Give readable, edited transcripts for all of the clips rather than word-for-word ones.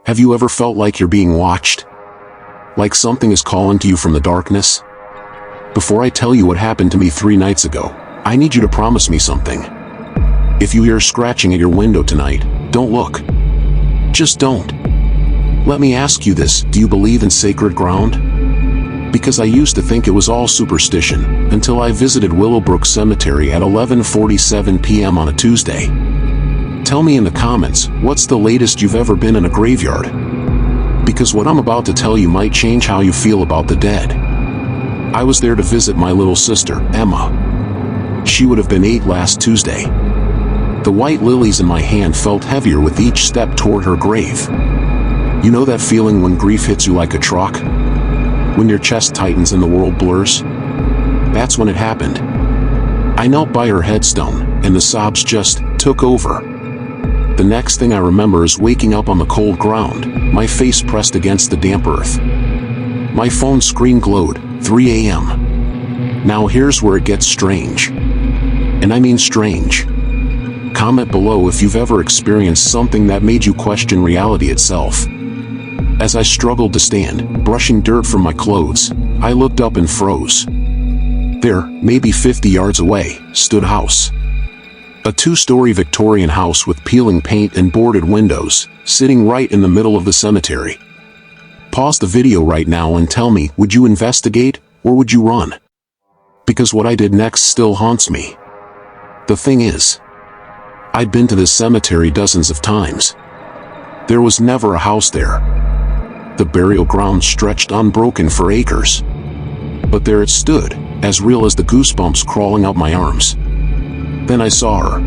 Have you ever felt like you're being watched? Like something is calling to you from the darkness? Before I tell you what happened to me 3 nights ago, I need you to promise me something. If you hear scratching at your window tonight, don't look. Just don't. Let me ask you this, do you believe in sacred ground? Because I used to think it was all superstition, until I visited Willowbrook Cemetery at 11:47 p.m. on a Tuesday. Tell me in the comments, what's the latest you've ever been in a graveyard? Because what I'm about to tell you might change how you feel about the dead. I was there to visit my little sister, Emma. She would have been 8 last Tuesday. The white lilies in my hand felt heavier with each step toward her grave. You know that feeling when grief hits you like a truck? When your chest tightens and the world blurs? That's when it happened. I knelt by her headstone, and the sobs just took over. The next thing I remember is waking up on the cold ground, my face pressed against the damp earth. My phone screen glowed, 3 a.m. Now here's where it gets strange. And I mean strange. Comment below if you've ever experienced something that made you question reality itself. As I struggled to stand, brushing dirt from my clothes, I looked up and froze. There, maybe 50 yards away, stood a house. A 2-story Victorian house with peeling paint and boarded windows, sitting right in the middle of the cemetery. Pause the video right now and tell me, would you investigate, or would you run? Because what I did next still haunts me. The thing is, I'd been to this cemetery dozens of times. There was never a house there. The burial ground stretched unbroken for acres. But there it stood, as real as the goosebumps crawling up my arms. Then I saw her.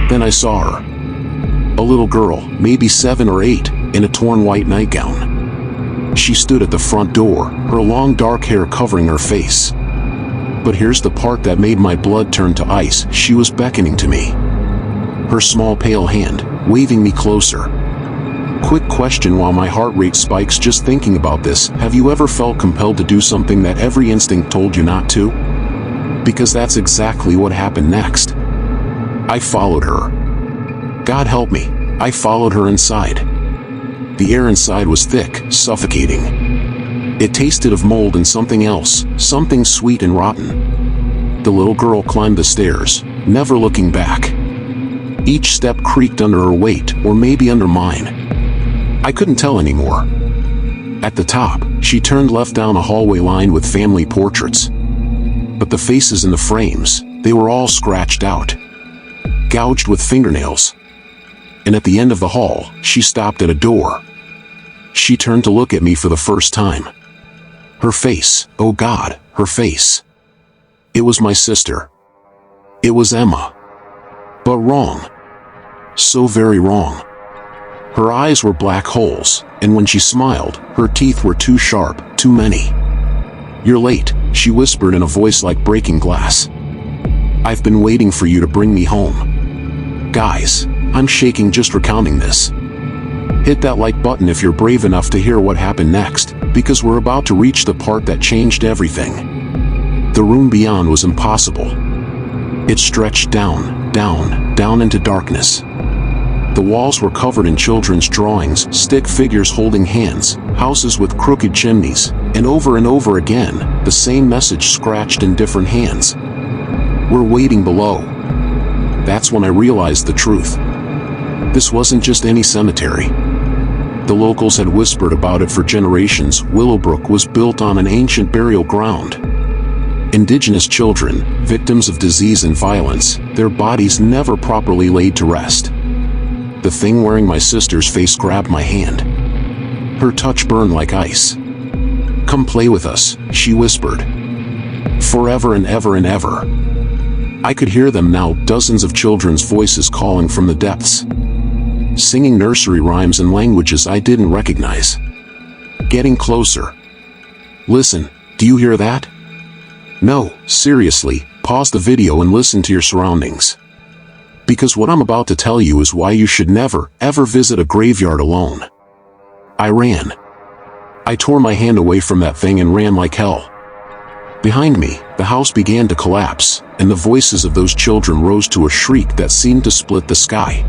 Then I saw her. A little girl, maybe 7 or 8, in a torn white nightgown. She stood at the front door, her long dark hair covering her face. But here's the part that made my blood turn to ice. She was beckoning to me. Her small pale hand, waving me closer. Quick question while my heart rate spikes just thinking about this, have you ever felt compelled to do something that every instinct told you not to? Because that's exactly what happened next. I followed her. God help me, I followed her inside. The air inside was thick, suffocating. It tasted of mold and something else, something sweet and rotten. The little girl climbed the stairs, never looking back. Each step creaked under her weight, or maybe under mine. I couldn't tell anymore. At the top, she turned left down a hallway lined with family portraits. But the faces in the frames, they were all scratched out, gouged with fingernails. And at the end of the hall, she stopped at a door. She turned to look at me for the first time. Her face, oh God, her face. It was my sister. It was Emma. But wrong. So very wrong. Her eyes were black holes, and when she smiled, her teeth were too sharp, too many. You're late, she whispered in a voice like breaking glass. I've been waiting for you to bring me home. Guys, I'm shaking just recounting this. Hit that like button if you're brave enough to hear what happened next, because we're about to reach the part that changed everything. The room beyond was impossible. It stretched down, down, down into darkness. The walls were covered in children's drawings, stick figures holding hands, houses with crooked chimneys, and over again, the same message scratched in different hands. We're waiting below. That's when I realized the truth. This wasn't just any cemetery. The locals had whispered about it for generations. Willowbrook was built on an ancient burial ground. Indigenous children, victims of disease and violence, their bodies never properly laid to rest. The thing wearing my sister's face grabbed my hand. Her touch burned like ice. Come play with us, she whispered. Forever and ever and ever. I could hear them now, dozens of children's voices calling from the depths. Singing nursery rhymes in languages I didn't recognize. Getting closer. Listen, do you hear that? No, seriously, pause the video and listen to your surroundings. Because what I'm about to tell you is why you should never, ever visit a graveyard alone. I ran. I tore my hand away from that thing and ran like hell. Behind me, the house began to collapse, and the voices of those children rose to a shriek that seemed to split the sky.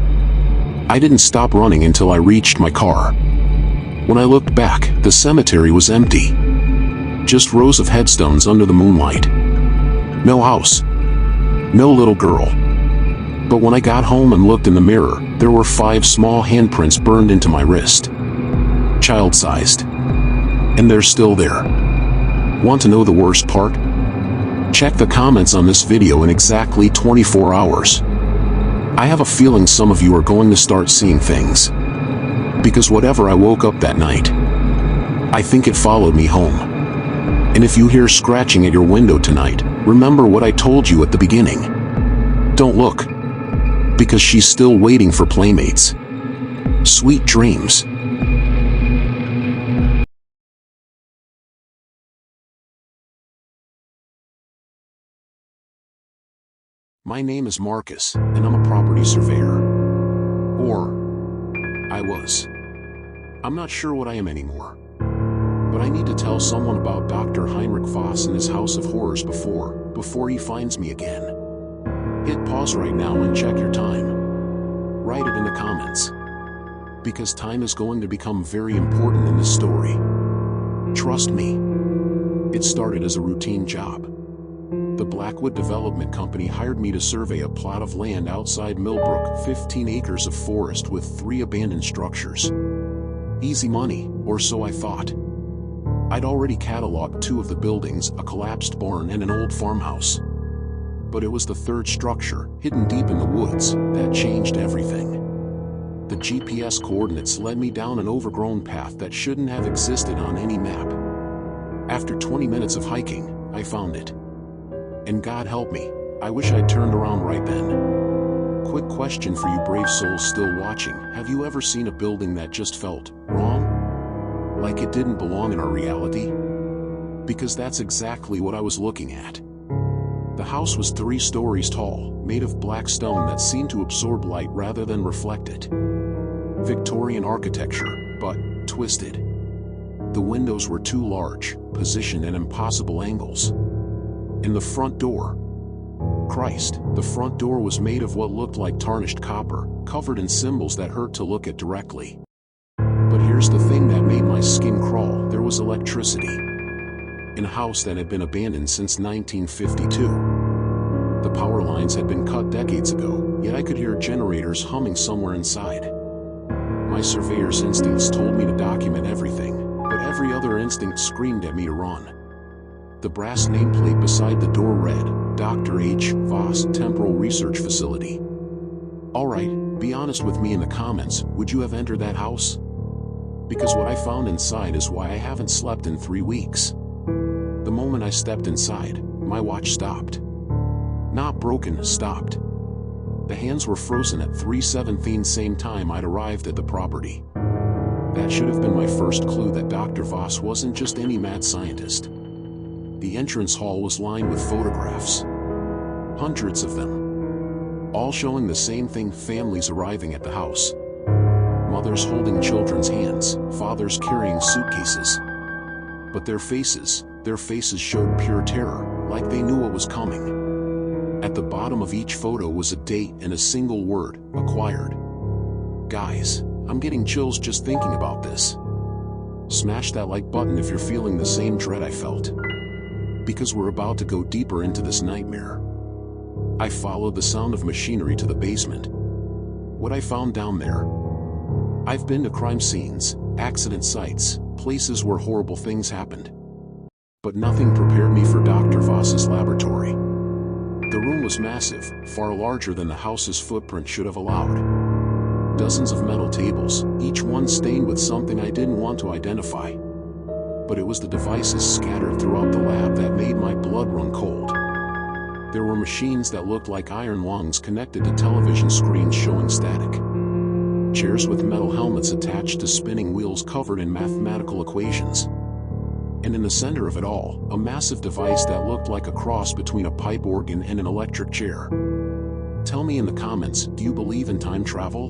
I didn't stop running until I reached my car. When I looked back, the cemetery was empty. Just rows of headstones under the moonlight. No house. No little girl. But when I got home and looked in the mirror, there were 5 small handprints burned into my wrist. Child-sized. And they're still there. Want to know the worst part? Check the comments on this video in exactly 24 hours. I have a feeling some of you are going to start seeing things. Because whatever I woke up that night, I think it followed me home. And if you hear scratching at your window tonight, remember what I told you at the beginning. Don't look. Because she's still waiting for playmates. Sweet dreams. My name is Marcus, and I'm a property surveyor. Or, I was. I'm not sure what I am anymore. But I need to tell someone about Dr. Heinrich Voss and his house of horrors before he finds me again. Hit pause right now and check your time. Write it in the comments. Because time is going to become very important in this story. Trust me. It started as a routine job. The Blackwood Development Company hired me to survey a plot of land outside Millbrook, 15 acres of forest with 3 abandoned structures. Easy money, or so I thought. I'd already cataloged 2 of the buildings, a collapsed barn and an old farmhouse. But it was the 3rd structure, hidden deep in the woods, that changed everything. The GPS coordinates led me down an overgrown path that shouldn't have existed on any map. After 20 minutes of hiking, I found it. And God help me, I wish I'd turned around right then. Quick question for you brave souls still watching, have you ever seen a building that just felt wrong? Like it didn't belong in our reality? Because that's exactly what I was looking at. The house was 3 stories tall, made of black stone that seemed to absorb light rather than reflect it. Victorian architecture, but twisted. The windows were too large, positioned at impossible angles. And the front door. Christ, the front door was made of what looked like tarnished copper, covered in symbols that hurt to look at directly. But here's the thing that made my skin crawl, there was electricity. In a house that had been abandoned since 1952. The power lines had been cut decades ago, yet I could hear generators humming somewhere inside. My surveyor's instincts told me to document everything, but every other instinct screamed at me to run. The brass nameplate beside the door read, Dr. H. Voss Temporal Research Facility. Alright, be honest with me in the comments, would you have entered that house? Because what I found inside is why I haven't slept in 3 weeks. The moment I stepped inside, my watch stopped. Not broken, stopped. The hands were frozen at 3:17 same time I'd arrived at the property. That should have been my first clue that Dr. Voss wasn't just any mad scientist. The entrance hall was lined with photographs. Hundreds of them. All showing the same thing, families arriving at the house. Mothers holding children's hands, fathers carrying suitcases. But their faces showed pure terror, like they knew what was coming. At the bottom of each photo was a date and a single word, acquired. Guys, I'm getting chills just thinking about this. Smash that like button if you're feeling the same dread I felt. Because we're about to go deeper into this nightmare. I followed the sound of machinery to the basement. What I found down there. I've been to crime scenes, accident sites, places where horrible things happened. But nothing prepared me for Dr. Voss's laboratory. The room was massive, far larger than the house's footprint should have allowed. Dozens of metal tables, each one stained with something I didn't want to identify. But it was the devices scattered throughout the lab that made my blood run cold. There were machines that looked like iron lungs connected to television screens showing static. Chairs with metal helmets attached to spinning wheels covered in mathematical equations. And in the center of it all, a massive device that looked like a cross between a pipe organ and an electric chair. Tell me in the comments, do you believe in time travel?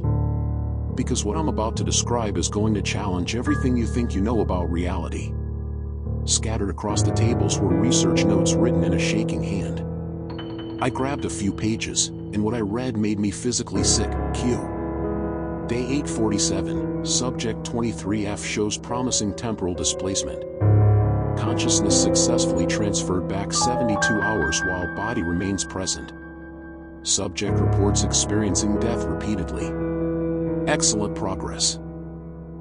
Because what I'm about to describe is going to challenge everything you think you know about reality. Scattered across the tables were research notes written in a shaking hand. I grabbed a few pages, and what I read made me physically sick. Q. Day 847, Subject 23F shows promising temporal displacement. Consciousness successfully transferred back 72 hours while body remains present. Subject reports experiencing death repeatedly. Excellent progress.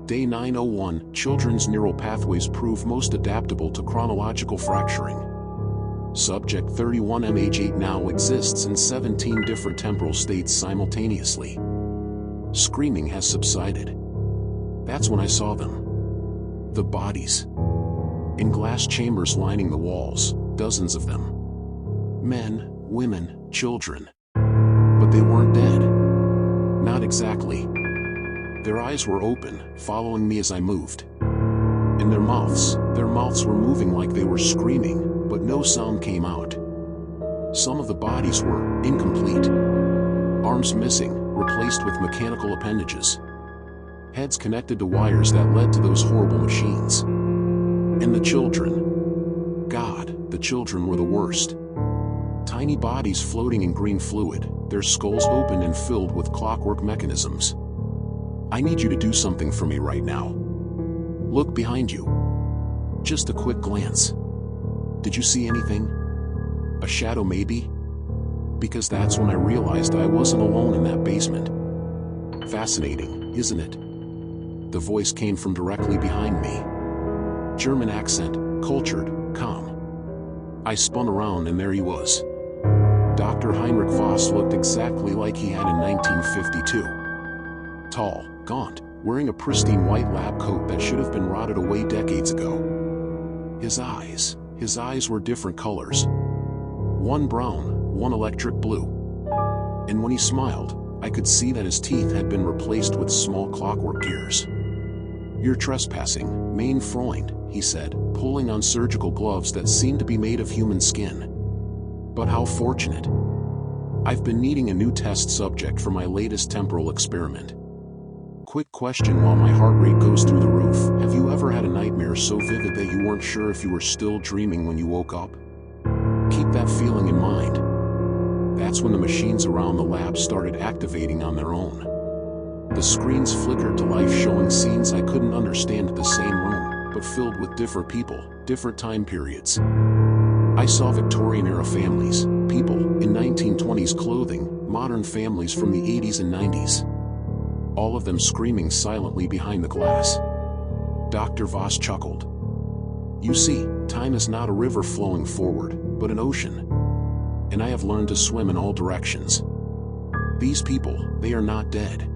Day 901, children's neural pathways prove most adaptable to chronological fracturing. Subject 31MH8 now exists in 17 different temporal states simultaneously. Screaming has subsided. That's when I saw them. The bodies. In glass chambers lining the walls, dozens of them. Men, women, children. But they weren't dead. Not exactly. Their eyes were open, following me as I moved. And their mouths were moving like they were screaming, but no sound came out. Some of the bodies were incomplete. Arms missing, replaced with mechanical appendages. Heads connected to wires that led to those horrible machines. And the children. God, the children were the worst. Tiny bodies floating in green fluid, their skulls open and filled with clockwork mechanisms. I need you to do something for me right now. Look behind you. Just a quick glance. Did you see anything? A shadow maybe? Because that's when I realized I wasn't alone in that basement. Fascinating, isn't it? The voice came from directly behind me. German accent, cultured, calm. I spun around and there he was. Dr. Heinrich Voss looked exactly like he had in 1952. Tall, gaunt, wearing a pristine white lab coat that should have been rotted away decades ago. His eyes were different colors. One brown, one electric blue. And when he smiled, I could see that his teeth had been replaced with small clockwork gears. You're trespassing, mein Freund, he said, pulling on surgical gloves that seemed to be made of human skin. But how fortunate. I've been needing a new test subject for my latest temporal experiment. Quick question while my heart rate goes through the roof. Have you ever had a nightmare so vivid that you weren't sure if you were still dreaming when you woke up? Keep that feeling in mind. That's when the machines around the lab started activating on their own. The screens flickered to life, showing scenes I couldn't understand at the same room, but filled with different people, different time periods. I saw Victorian-era families, people in 1920s clothing, modern families from the 80s and 90s. All of them screaming silently behind the glass. Dr. Voss chuckled. You see, time is not a river flowing forward, but an ocean. And I have learned to swim in all directions. These people, they are not dead.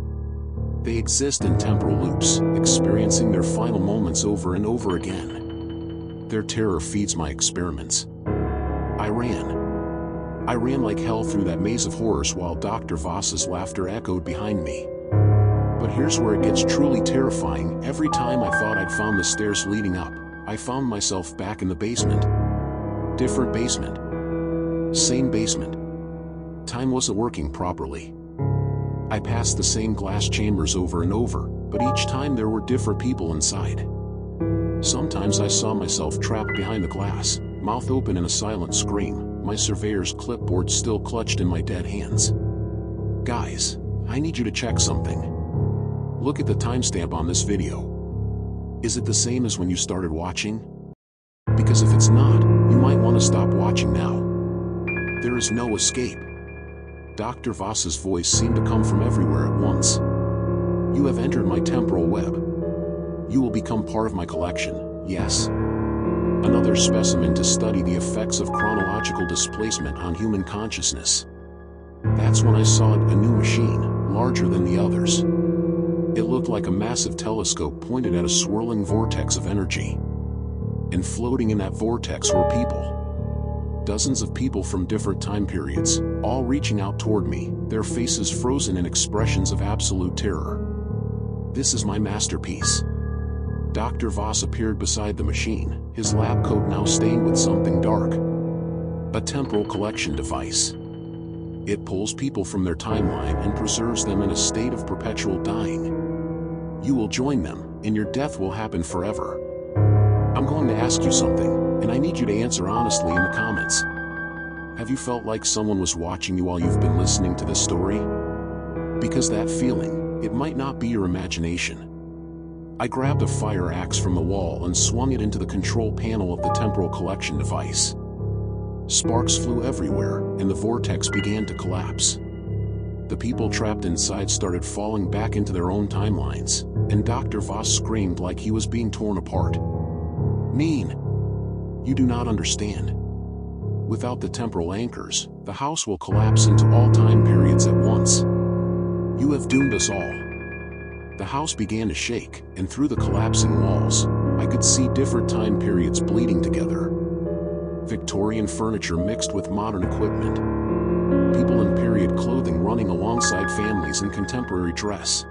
They exist in temporal loops, experiencing their final moments over and over again. Their terror feeds my experiments. I ran like hell through that maze of horrors while Dr. Voss's laughter echoed behind me. But here's where it gets truly terrifying. Every time I thought I'd found the stairs leading up, I found myself back in the basement. Different basement. Same basement. Time wasn't working properly. I passed the same glass chambers over and over, but each time there were different people inside. Sometimes I saw myself trapped behind the glass, mouth open in a silent scream, my surveyor's clipboard still clutched in my dead hands. Guys, I need you to check something. Look at the timestamp on this video. Is it the same as when you started watching? Because if it's not, you might want to stop watching now. There is no escape. Dr. Voss's voice seemed to come from everywhere at once. You have entered my temporal web. You will become part of my collection, yes? Another specimen to study the effects of chronological displacement on human consciousness. That's when I saw a new machine, larger than the others. It looked like a massive telescope pointed at a swirling vortex of energy. And floating in that vortex were people. Dozens of people from different time periods, all reaching out toward me, their faces frozen in expressions of absolute terror. This is my masterpiece. Dr. Voss appeared beside the machine, his lab coat now stained with something dark. A temporal collection device. It pulls people from their timeline and preserves them in a state of perpetual dying. You will join them, and your death will happen forever. I'm going to ask you something, and I need you to answer honestly in the comments. Have you felt like someone was watching you while you've been listening to this story? Because that feeling, it might not be your imagination. I grabbed a fire axe from the wall and swung it into the control panel of the temporal collection device. Sparks flew everywhere, and the vortex began to collapse. The people trapped inside started falling back into their own timelines, and Dr. Voss screamed like he was being torn apart. Mean. You do not understand. Without the temporal anchors, the house will collapse into all time periods at once. You have doomed us all. The house began to shake, and through the collapsing walls, I could see different time periods bleeding together. Victorian furniture mixed with modern equipment. People in period clothing running alongside families in contemporary dress.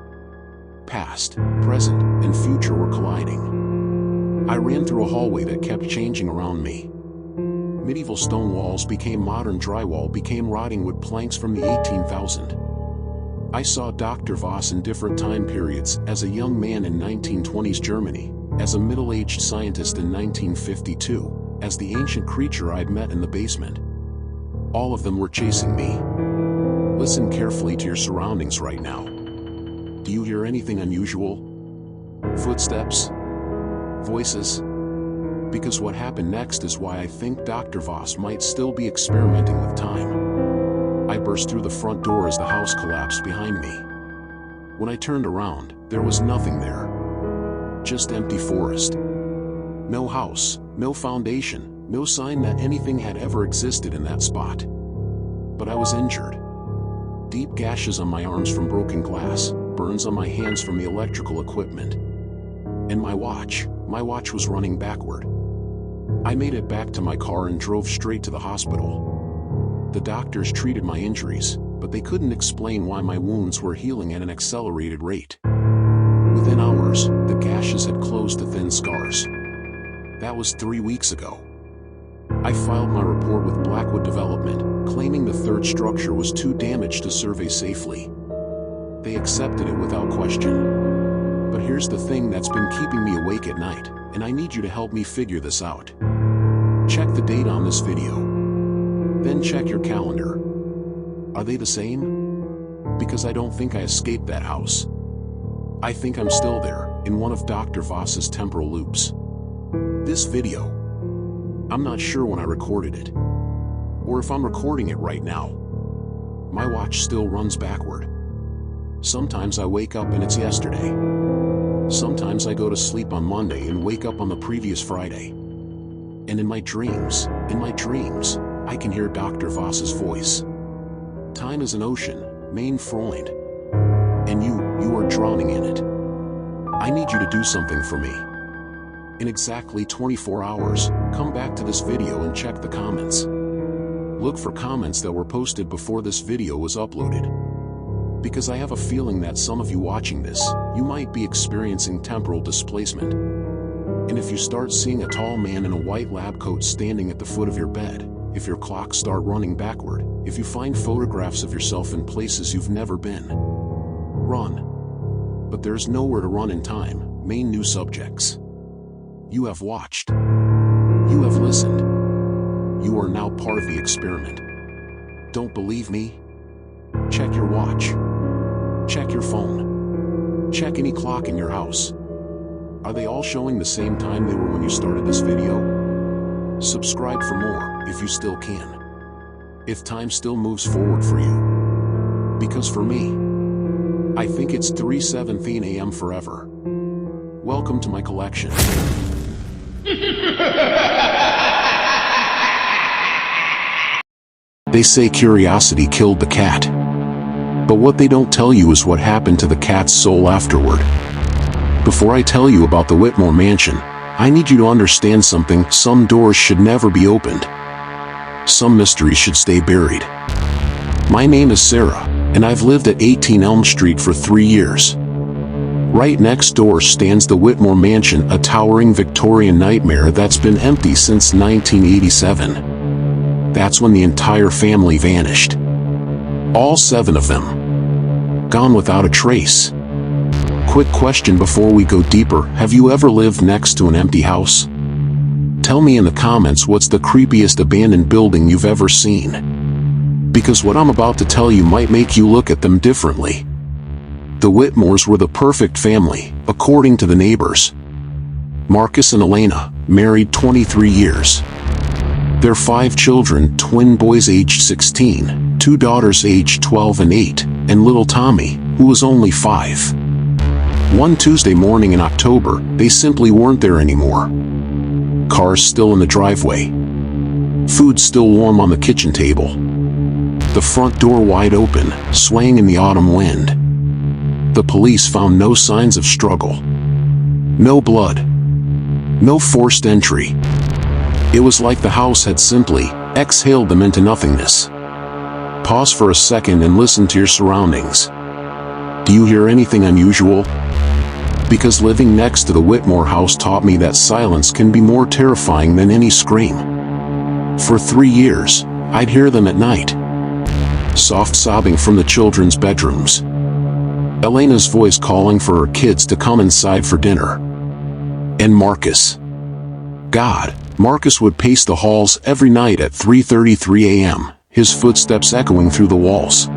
Past, present, and future were colliding. I ran through a hallway that kept changing around me. Medieval stone walls became modern drywall, became rotting wood planks from the 18,000. I saw Dr. Voss in different time periods, as a young man in 1920s Germany, as a middle-aged scientist in 1952, as the ancient creature I'd met in the basement. All of them were chasing me. Listen carefully to your surroundings right now. Do you hear anything unusual? Footsteps? Voices? Because what happened next is why I think Dr. Voss might still be experimenting with time. I burst through the front door as the house collapsed behind me. When I turned around, there was nothing there. Just empty forest. No house, no foundation, no sign that anything had ever existed in that spot. But I was injured. Deep gashes on my arms from broken glass, burns on my hands from the electrical equipment. And my watch was running backward. I made it back to my car and drove straight to the hospital. The doctors treated my injuries, but they couldn't explain why my wounds were healing at an accelerated rate. Within hours, the gashes had closed to thin scars. That was 3 weeks ago. I filed my report with Blackwood Development, claiming the third structure was too damaged to survey safely. They accepted it without question. But here's the thing that's been keeping me awake at night, and I need you to help me figure this out. Check the date on this video. Then check your calendar. Are they the same? Because I don't think I escaped that house. I think I'm still there, in one of Dr. Voss's temporal loops. This video, I'm not sure when I recorded it, or if I'm recording it right now. My watch still runs backward. Sometimes I wake up and it's yesterday. Sometimes I go to sleep on Monday and wake up on the previous Friday. And in my dreams, I can hear Dr. Voss's voice. Time is an ocean, mein Freund. And you are drowning in it. I need you to do something for me. In exactly 24 hours, come back to this video and check the comments. Look for comments that were posted before this video was uploaded. Because I have a feeling that some of you watching this, you might be experiencing temporal displacement. And if you start seeing a tall man in a white lab coat standing at the foot of your bed, if your clocks start running backward, if you find photographs of yourself in places you've never been, run. But there's nowhere to run in time. Main new subjects. You have watched. You have listened. You are now part of the experiment. Don't believe me? Check your watch. Check your phone. Check any clock in your house. Are they all showing the same time they were when you started this video? Subscribe for more, if you still can. If time still moves forward for you. Because for me, I think it's 3:17 a.m. forever. Welcome to my collection. They say curiosity killed the cat. But what they don't tell you is what happened to the cat's soul afterward. Before I tell you about the Whitmore mansion, I need you to understand something. Some doors should never be opened. Some mysteries should stay buried. My name is Sarah, and I've lived at 18 Elm Street for 3 years. Right next door stands the Whitmore mansion, a towering Victorian nightmare that's been empty since 1987. That's when the entire family vanished. All 7 of them. Gone without a trace. Quick question before we go deeper, have you ever lived next to an empty house? Tell me in the comments what's the creepiest abandoned building you've ever seen. Because what I'm about to tell you might make you look at them differently. The Whitmores were the perfect family, according to the neighbors. Marcus and Elena, married 23 years. Their 5 children, twin boys aged 16, 2 daughters aged 12 and 8, and little Tommy, who was only 5. One Tuesday morning in October, they simply weren't there anymore. Cars still in the driveway. Food still warm on the kitchen table. The front door wide open, swaying in the autumn wind. The police found no signs of struggle. No blood. No forced entry. It was like the house had simply exhaled them into nothingness. Pause for a second and listen to your surroundings. Do you hear anything unusual? Because living next to the Whitmore house taught me that silence can be more terrifying than any scream. For 3 years, I'd hear them at night. Soft sobbing from the children's bedrooms. Elena's voice calling for her kids to come inside for dinner. And Marcus. God, Marcus would pace the halls every night at 3:33 a.m., his footsteps echoing through the walls.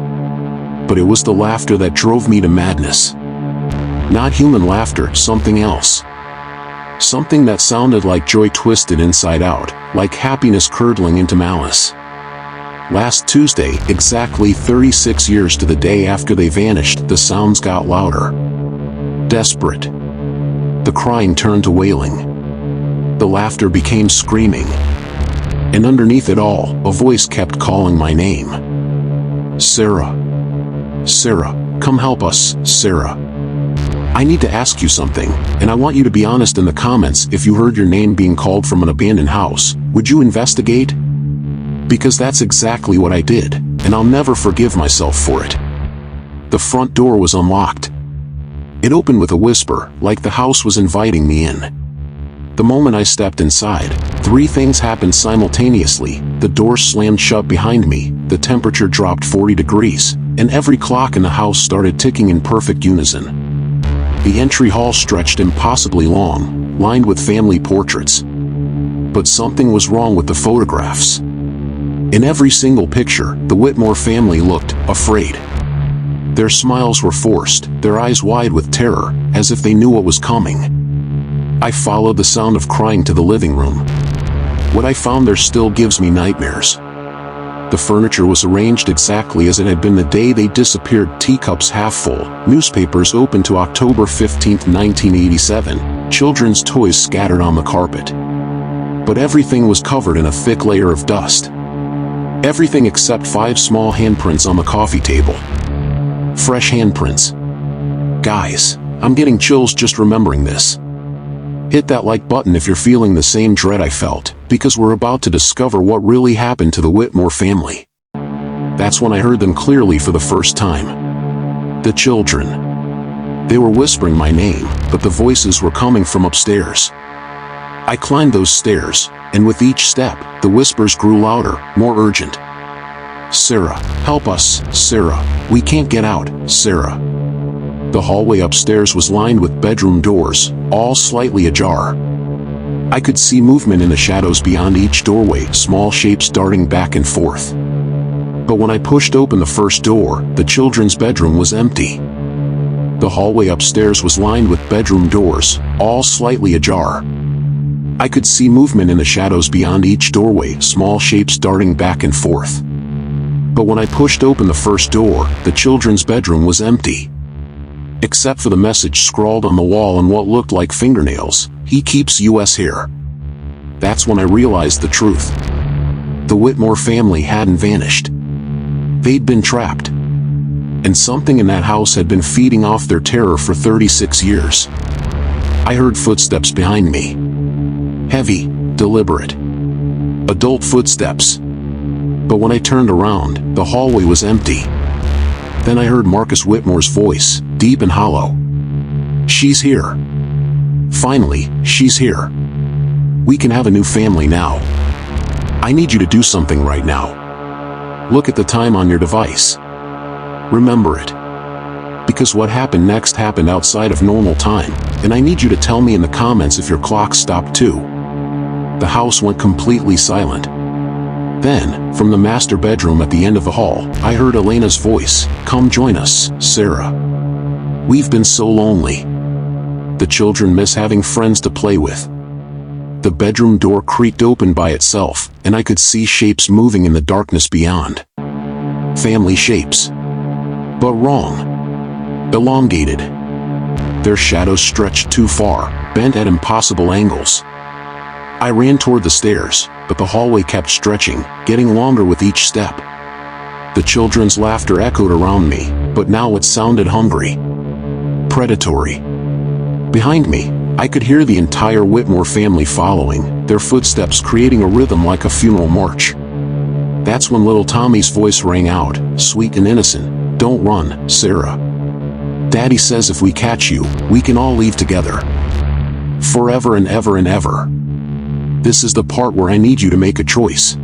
But it was the laughter that drove me to madness. Not human laughter, something else. Something that sounded like joy twisted inside out, like happiness curdling into malice. Last Tuesday, exactly 36 years to the day after they vanished, the sounds got louder. Desperate. The crying turned to wailing. The laughter became screaming. And underneath it all, a voice kept calling my name. Sarah. Sarah, come help us, Sarah. I need to ask you something, and I want you to be honest in the comments. If you heard your name being called from an abandoned house, would you investigate? Because that's exactly what I did, and I'll never forgive myself for it. The front door was unlocked. It opened with a whisper, like the house was inviting me in. The moment I stepped inside, 3 things happened simultaneously. The door slammed shut behind me, the temperature dropped 40 degrees, and every clock in the house started ticking in perfect unison. The entry hall stretched impossibly long, lined with family portraits. But something was wrong with the photographs. In every single picture, the Whitmore family looked afraid. Their smiles were forced, their eyes wide with terror, as if they knew what was coming. I followed the sound of crying to the living room. What I found there still gives me nightmares. The furniture was arranged exactly as it had been the day they disappeared. Teacups half full, newspapers open to October 15, 1987, children's toys scattered on the carpet. But everything was covered in a thick layer of dust. Everything except 5 small handprints on the coffee table. Fresh handprints. Guys, I'm getting chills just remembering this. Hit that like button if you're feeling the same dread I felt, because we're about to discover what really happened to the Whitmore family. That's when I heard them clearly for the first time. The children. They were whispering my name, but the voices were coming from upstairs. I climbed those stairs, and with each step, the whispers grew louder, more urgent. Sarah, help us, Sarah. We can't get out, Sarah. The hallway upstairs was lined with bedroom doors, all slightly ajar. I could see movement in the shadows beyond each doorway, small shapes darting back and forth. But when I pushed open the first door, the children's bedroom was empty. The hallway upstairs was lined with bedroom doors, all slightly ajar. I could see movement in the shadows beyond each doorway, small shapes darting back and forth. But when I pushed open the first door, the children's bedroom was empty. Except for the message scrawled on the wall in what looked like fingernails, "He keeps us here." That's when I realized the truth. The Whitmore family hadn't vanished. They'd been trapped. And something in that house had been feeding off their terror for 36 years. I heard footsteps behind me. Heavy, deliberate. Adult footsteps. But when I turned around, the hallway was empty. Then I heard Marcus Whitmore's voice, deep and hollow. "She's here. Finally, she's here. We can have a new family now. I need you to do something right now. Look at the time on your device. Remember it. Because what happened next happened outside of normal time, and I need you to tell me in the comments if your clock stopped too." The house went completely silent. Then, from the master bedroom at the end of the hall, I heard Elena's voice. "Come join us, Sarah. We've been so lonely. The children miss having friends to play with." The bedroom door creaked open by itself, and I could see shapes moving in the darkness beyond. Family shapes. But wrong. Elongated. Their shadows stretched too far, bent at impossible angles. I ran toward the stairs, but the hallway kept stretching, getting longer with each step. The children's laughter echoed around me, but now it sounded hungry. Predatory. Behind me, I could hear the entire Whitmore family following, their footsteps creating a rhythm like a funeral march. That's when little Tommy's voice rang out, sweet and innocent. "Don't run, Sarah. Daddy says if we catch you, we can all leave together. Forever and ever and ever." This is the part where I need you to make a choice.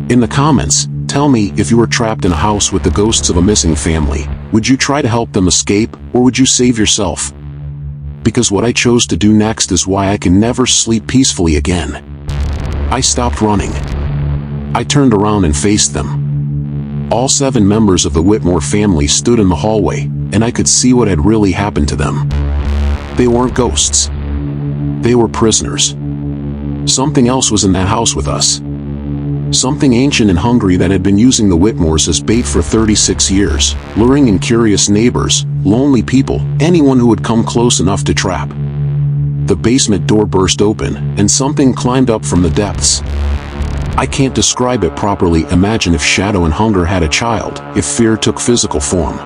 In the comments, tell me if you were trapped in a house with the ghosts of a missing family, would you try to help them escape, or would you save yourself? Because what I chose to do next is why I can never sleep peacefully again. I stopped running. I turned around and faced them. All 7 members of the Whitmore family stood in the hallway, and I could see what had really happened to them. They weren't ghosts. They were prisoners. Something else was in that house with us. Something ancient and hungry that had been using the Whitmores as bait for 36 years, luring in curious neighbors, lonely people, anyone who would come close enough to trap. The basement door burst open, and something climbed up from the depths. I can't describe it properly. Imagine if shadow and hunger had a child, if fear took physical form.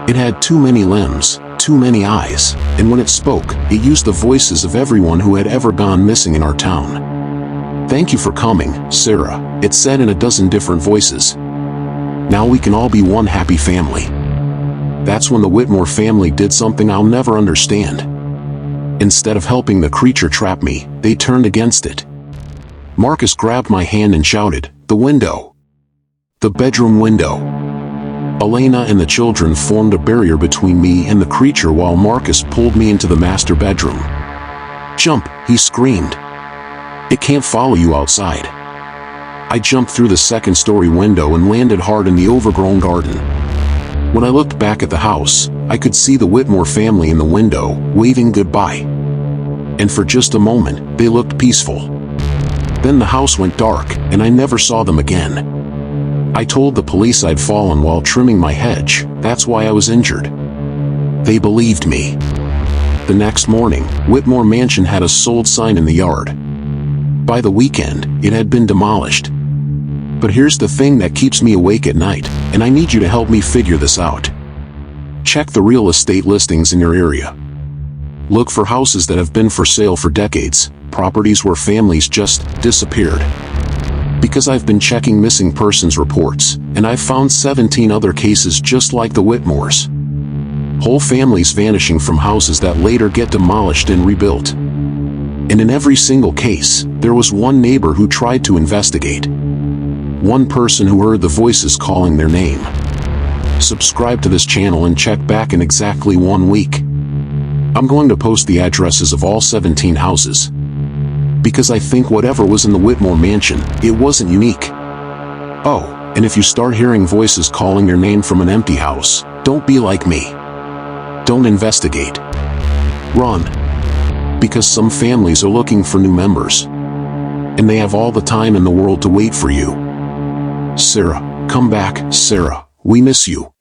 It had too many limbs, too many eyes, and when it spoke, it used the voices of everyone who had ever gone missing in our town. "Thank you for coming, Sarah," it said in a dozen different voices. "Now we can all be one happy family." That's when the Whitmore family did something I'll never understand. Instead of helping the creature trap me, they turned against it. Marcus grabbed my hand and shouted, "The window! The bedroom window!" Elena and the children formed a barrier between me and the creature while Marcus pulled me into the master bedroom. "Jump!" he screamed. "It can't follow you outside." I jumped through the second-story window and landed hard in the overgrown garden. When I looked back at the house, I could see the Whitmore family in the window, waving goodbye. And for just a moment, they looked peaceful. Then the house went dark, and I never saw them again. I told the police I'd fallen while trimming my hedge. That's why I was injured. They believed me. The next morning, Whitmore Mansion had a sold sign in the yard. By the weekend, it had been demolished. But here's the thing that keeps me awake at night, and I need you to help me figure this out. Check the real estate listings in your area. Look for houses that have been for sale for decades, properties where families just disappeared. Because I've been checking missing persons reports, and I've found 17 other cases just like the Whitmores. Whole families vanishing from houses that later get demolished and rebuilt. And in every single case, there was one neighbor who tried to investigate. One person who heard the voices calling their name. Subscribe to this channel and check back in exactly 1 week. I'm going to post the addresses of all 17 houses. Because I think whatever was in the Whitmore Mansion, it wasn't unique. Oh, and if you start hearing voices calling your name from an empty house, don't be like me. Don't investigate. Run. Because some families are looking for new members. And they have all the time in the world to wait for you. Sarah, come back, Sarah. We miss you.